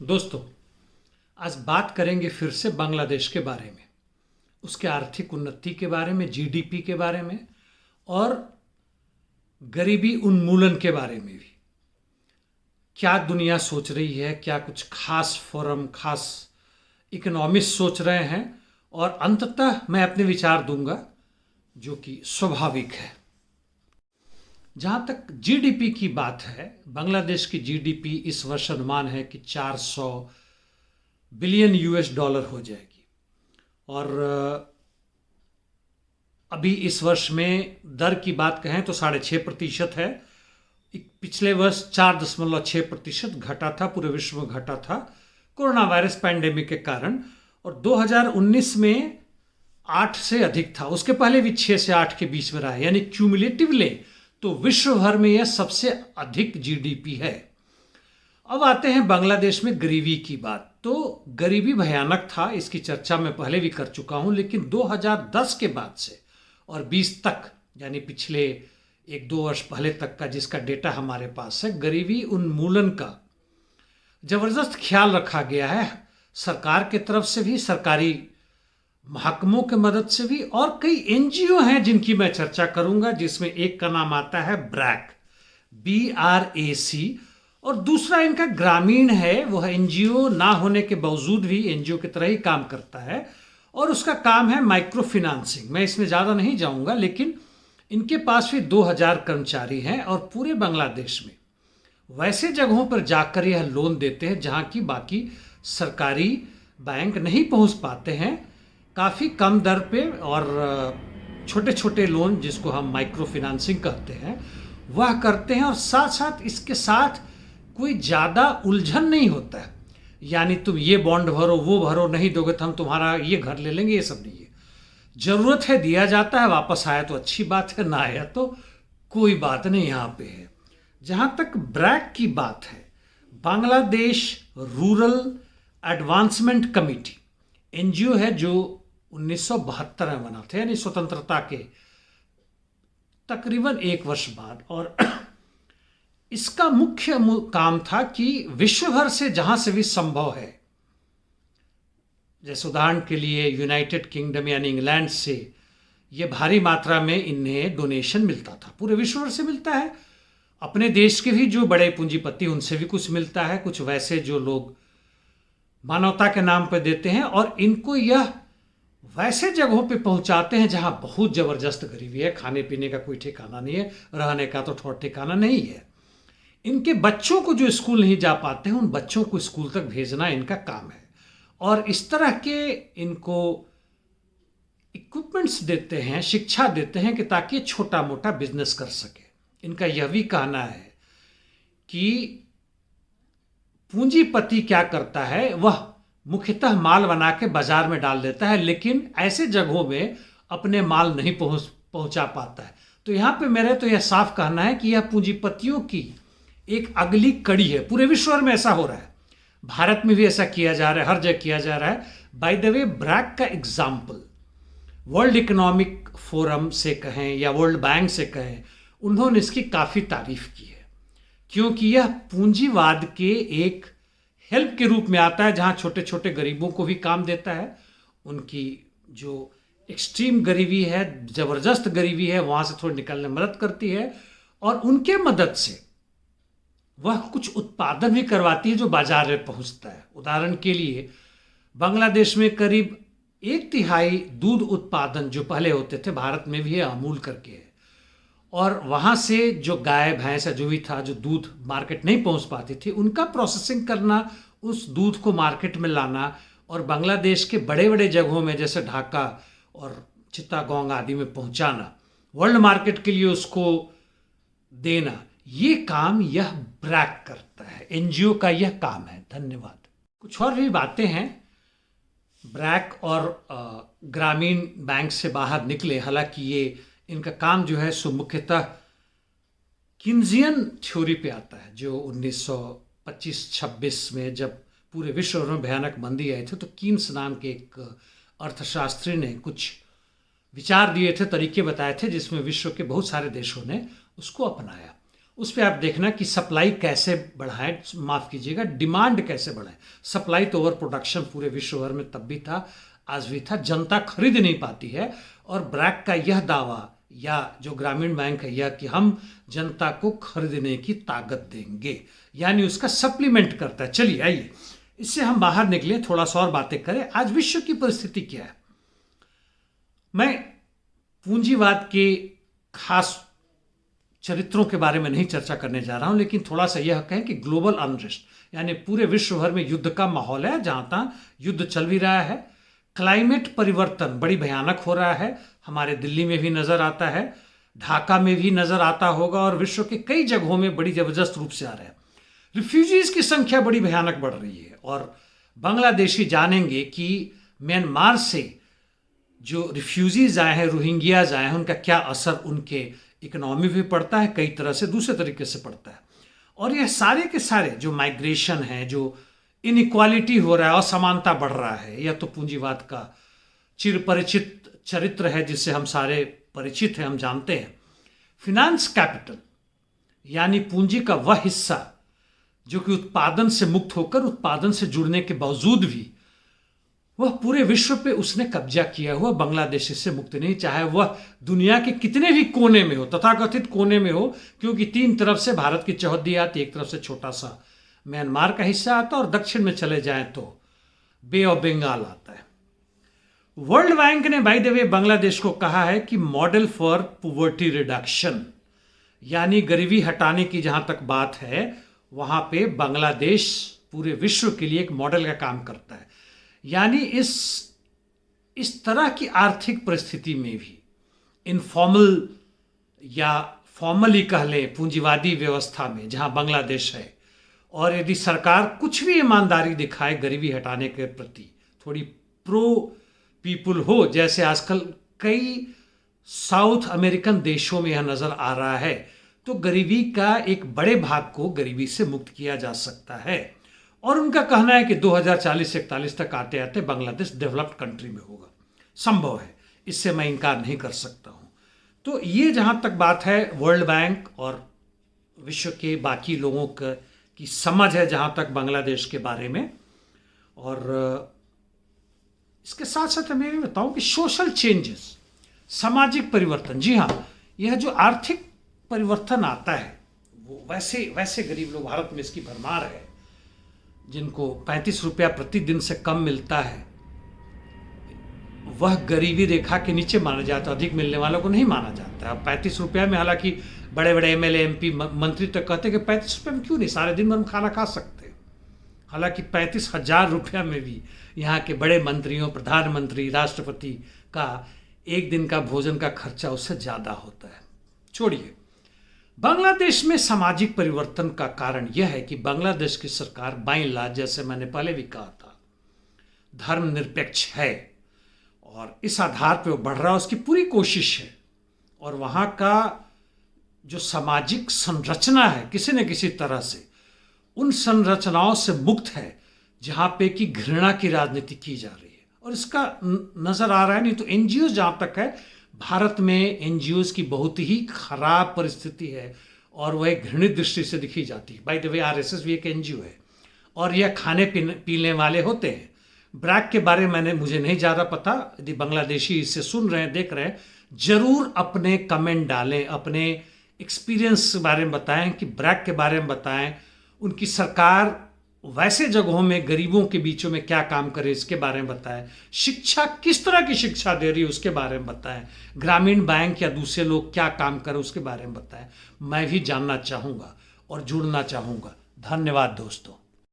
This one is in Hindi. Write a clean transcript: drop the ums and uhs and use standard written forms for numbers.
दोस्तों, आज बात करेंगे फिर से बांग्लादेश के बारे में, उसके आर्थिक उन्नति के बारे में, जीडीपी के बारे में और गरीबी उन्मूलन के बारे में भी। क्या दुनिया सोच रही है, क्या कुछ खास फोरम, खास इकोनॉमिस्ट सोच रहे हैं, और अंततः मैं अपने विचार दूंगा जो कि स्वाभाविक है। जहाँ तक जीडीपी की बात है, बांग्लादेश की जीडीपी इस वर्ष अनुमान है कि 400 बिलियन यूएस डॉलर हो जाएगी। और अभी इस वर्ष में दर की बात कहें तो 6.5% है। पिछले वर्ष 4.6% घटा था, पूरे विश्व में घटा था कोरोना वायरस पैंडेमिक के कारण। और 2019 में 8 से अधिक था, उसके पहले भी 6 से 8 के बीच में रहा है, यानी क्यूमुलेटिव ले तो विश्व भर में यह सबसे अधिक जीडीपी है। अब आते हैं बांग्लादेश में गरीबी की बात। तो गरीबी भयानक था, इसकी चर्चा मैं पहले भी कर चुका हूं, लेकिन 2010 के बाद से और 20 तक, यानी पिछले 1-2 वर्ष पहले तक का जिसका डेटा हमारे पास है, गरीबी उन्मूलन का जबरदस्त ख्याल रखा गया है, सरकार की तरफ से भी, सरकारी महकमों की मदद से भी, और कई एनजीओ हैं जिनकी मैं चर्चा करूंगा, जिसमें एक का नाम आता है ब्रैक, BRAC, और दूसरा इनका ग्रामीण है। वह एनजीओ ना होने के बावजूद भी एनजीओ की तरह ही काम करता है, और उसका काम है माइक्रो फाइनेंसिंग। मैं इसमें ज़्यादा नहीं जाऊंगा, लेकिन इनके पास भी 2000 कर्मचारी हैं, और पूरे बांग्लादेश में वैसे जगहों पर जाकर यह लोन देते हैं जहां की बाकी सरकारी बैंक नहीं पहुंच पाते हैं, काफ़ी कम दर पे, और छोटे छोटे लोन जिसको हम माइक्रो फाइनेंसिंग कहते हैं वह करते हैं। और साथ साथ इसके साथ कोई ज़्यादा उलझन नहीं होता है, यानी तुम ये बॉन्ड भरो, वो भरो, नहीं दोगे तो हम तुम्हारा ये घर ले लेंगे, ये सब नहीं है। ज़रूरत है दिया जाता है, वापस आया तो अच्छी बात है, ना आया तो कोई बात नहीं यहाँ पे है। जहाँ तक ब्रैक की बात है, Bangladesh rural advancement committee NGO है जो 1972 में बना था, यानी स्वतंत्रता के तकरीबन 1 वर्ष बाद। और इसका मुख्य काम था कि विश्व भर से जहां से भी संभव है, जैसे उदाहरण के लिए यूनाइटेड किंगडम यानी इंग्लैंड से ये भारी मात्रा में इन्हें डोनेशन मिलता था, पूरे विश्व भर से मिलता है। अपने देश के भी जो बड़े पूंजीपति, उनसे भी कुछ मिलता है, कुछ वैसे जो लोग मानवता के नाम पर देते हैं, और इनको यह वैसे जगहों पे पहुंचाते हैं जहां बहुत ज़बरदस्त गरीबी है, खाने पीने का कोई ठिकाना नहीं है, रहने का तो थोड़ा ठिकाना नहीं है। इनके बच्चों को जो स्कूल नहीं जा पाते हैं, उन बच्चों को स्कूल तक भेजना इनका काम है, और इस तरह के इनको इक्विपमेंट्स देते हैं, शिक्षा देते हैं कि ताकि छोटा मोटा बिजनेस कर सके। इनका यह भी कहना है कि पूंजीपति क्या करता है, वह मुख्यतः माल बना के बाजार में डाल देता है, लेकिन ऐसे जगहों में अपने माल नहीं पहुंचा पाता है। तो यहाँ पे मेरे तो यह साफ कहना है कि यह पूंजीपतियों की एक अगली कड़ी है। पूरे विश्व भर में ऐसा हो रहा है, भारत में भी ऐसा किया जा रहा है, हर जगह किया जा रहा है। बाय द वे, ब्रैक का एग्जाम्पल वर्ल्ड इकोनॉमिक फोरम से कहें या वर्ल्ड बैंक से कहें, उन्होंने इसकी काफ़ी तारीफ की है, क्योंकि यह पूंजीवाद के एक हेल्प के रूप में आता है, जहां छोटे छोटे गरीबों को भी काम देता है। उनकी जो एक्सट्रीम गरीबी है, ज़बरदस्त गरीबी है, वहां से थोड़ी निकलने में मदद करती है, और उनके मदद से वह कुछ उत्पादन भी करवाती है जो बाजार में पहुंचता है। उदाहरण के लिए, बांग्लादेश में करीब 1/3 दूध उत्पादन जो पहले होते थे, भारत में भी है, अमूल करके है, और वहाँ से जो गाय भैंस या जो भी था, जो दूध मार्केट नहीं पहुँच पाती थी, उनका प्रोसेसिंग करना, उस दूध को मार्केट में लाना, और बांग्लादेश के बड़े बड़े जगहों में जैसे ढाका और चित्तागोंग आदि में पहुँचाना, वर्ल्ड मार्केट के लिए उसको देना, ये काम यह ब्रैक करता है, एनजीओ का यह काम है। धन्यवाद। कुछ और भी बातें हैं। ब्रैक और ग्रामीण बैंक से बाहर निकले, हालांकि ये इनका काम जो है सो मुख्यतः किन्जियन थ्योरी पे आता है, जो 1925-26 में जब पूरे विश्व में भयानक मंदी आई थी, तो कीन्स नाम के एक अर्थशास्त्री ने कुछ विचार दिए थे, तरीके बताए थे, जिसमें विश्व के बहुत सारे देशों ने उसको अपनाया। उस पर आप देखना कि सप्लाई कैसे बढ़ाएं, माफ़ कीजिएगा, डिमांड कैसे बढ़ाएं। सप्लाई तो ओवर प्रोडक्शन पूरे विश्व भर में तब भी था, आज भी था, जनता खरीद नहीं पाती है। और ब्रैक का यह दावा या जो ग्रामीण बैंक है यह कि हम जनता को खरीदने की ताकत देंगे, यानी उसका सप्लीमेंट करता है। चलिए आइए इससे हम बाहर निकले, थोड़ा सा और बातें करें। आज विश्व की परिस्थिति क्या है? मैं पूंजीवाद के खास चरित्रों के बारे में नहीं चर्चा करने जा रहा हूं, लेकिन थोड़ा सा यह कहें कि ग्लोबल अनरेस्ट यानी पूरे विश्व भर में युद्ध का माहौल है, जहां तहां युद्ध चल भी रहा है। क्लाइमेट परिवर्तन बड़ी भयानक हो रहा है, हमारे दिल्ली में भी नजर आता है, ढाका में भी नजर आता होगा, और विश्व के कई जगहों में बड़ी जबरदस्त रूप से आ रहा है। रिफ्यूजीज की संख्या बड़ी भयानक बढ़ रही है, और बांग्लादेशी जानेंगे कि म्यांमार से जो रिफ्यूजीज आए हैं, रोहिंग्याज आए हैं, उनका क्या असर उनके इकोनॉमी भी पड़ता है, कई तरह से दूसरे तरीके से पड़ता है। और यह सारे के सारे जो माइग्रेशन है, जो इनइक्वालिटी हो रहा है, असमानता बढ़ रहा है, यह तो पूंजीवाद का चिरपरिचित चरित्र है जिससे हम सारे परिचित हैं, हम जानते हैं। फिनांस कैपिटल यानी पूंजी का वह हिस्सा जो कि उत्पादन से मुक्त होकर उत्पादन से जुड़ने के बावजूद भी वह पूरे विश्व पे उसने कब्जा किया हुआ बांग्लादेश से मुक्त नहीं, चाहे वह दुनिया के कितने भी कोने में हो, तथाकथित कोने में हो, क्योंकि तीन तरफ से भारत की चौहद्दी आती, एक तरफ से छोटा सा म्यांमार का हिस्सा आता है, और दक्षिण में चले जाएं तो बे ऑफ बंगाल आता है। वर्ल्ड बैंक ने बाय द वे बांग्लादेश को कहा है कि मॉडल फॉर पॉवर्टी रिडक्शन यानी गरीबी हटाने की जहां तक बात है, वहां पे बांग्लादेश पूरे विश्व के लिए एक मॉडल का काम करता है। यानी इस तरह की आर्थिक परिस्थिति में भी इनफॉर्मल या फॉर्मली कह लें पूंजीवादी व्यवस्था में जहां बांग्लादेश है, और यदि सरकार कुछ भी ईमानदारी दिखाए गरीबी हटाने के प्रति, थोड़ी प्रो पीपुल हो, जैसे आजकल कई साउथ अमेरिकन देशों में यह नजर आ रहा है, तो गरीबी का एक बड़े भाग को गरीबी से मुक्त किया जा सकता है। और उनका कहना है कि 2040 से 41 तक आते आते बांग्लादेश डेवलप्ड कंट्री में होगा। संभव है, इससे मैं इनकार नहीं कर सकता हूं। तो ये जहां तक बात है वर्ल्ड बैंक और विश्व के बाकी लोगों की समझ है जहां तक बांग्लादेश के बारे में। और इसके साथ साथ मैं भी बताऊं कि सोशल चेंजेस, सामाजिक परिवर्तन, जी हाँ, यह जो आर्थिक परिवर्तन आता है वो वैसे गरीब लोग, भारत में इसकी भरमार है, जिनको 35 रुपया प्रतिदिन से कम मिलता है, वह गरीबी रेखा के नीचे माना जाता है, अधिक मिलने वालों को नहीं माना जाता है। 35 रुपया में, हालांकि बड़े बड़े एमएलए एमपी मंत्री तक कहते हैं कि 35 रुपये में क्यों नहीं, सारे दिन भर हम खाना खा सकते हैं। हालांकि 35,000 रुपया में भी यहाँ के बड़े मंत्रियों, प्रधानमंत्री, राष्ट्रपति का एक दिन का भोजन का खर्चा उससे ज़्यादा होता है। छोड़िए, बांग्लादेश में सामाजिक परिवर्तन का कारण यह है कि बांग्लादेश की सरकार बाय एंड लार्ज, जैसे मैंने पहले भी कहा था, धर्मनिरपेक्ष है, और इस आधार पर वो बढ़ रहा है, उसकी पूरी कोशिश है। और वहाँ का जो सामाजिक संरचना है किसी न किसी तरह से उन संरचनाओं से मुक्त है जहाँ पे कि घृणा की राजनीति की जा रही है, और इसका नजर आ रहा है। नहीं तो एनजीओ जहाँ तक है, भारत में एनजीओज की बहुत ही खराब परिस्थिति है, और वह एक घृणित दृष्टि से दिखी जाती है। बाय द वे आरएसएस भी एक एनजीओ है, और यह खाने पीने वाले होते हैं। ब्रैक के बारे में मुझे नहीं ज़्यादा पता, यदि बांग्लादेशी इसे सुन रहे हैं, देख रहे हैं, जरूर अपने कमेंट डालें, अपने एक्सपीरियंस के बारे में बताएं, कि ब्रैक के बारे में बताएं, उनकी सरकार वैसे जगहों में गरीबों के बीचों में क्या काम करे इसके बारे में बताएं, शिक्षा किस तरह की शिक्षा दे रही है उसके बारे में बताएं, ग्रामीण बैंक या दूसरे लोग क्या काम करें उसके बारे में बताएं। मैं भी जानना चाहूँगा और जुड़ना चाहूँगा। धन्यवाद दोस्तों।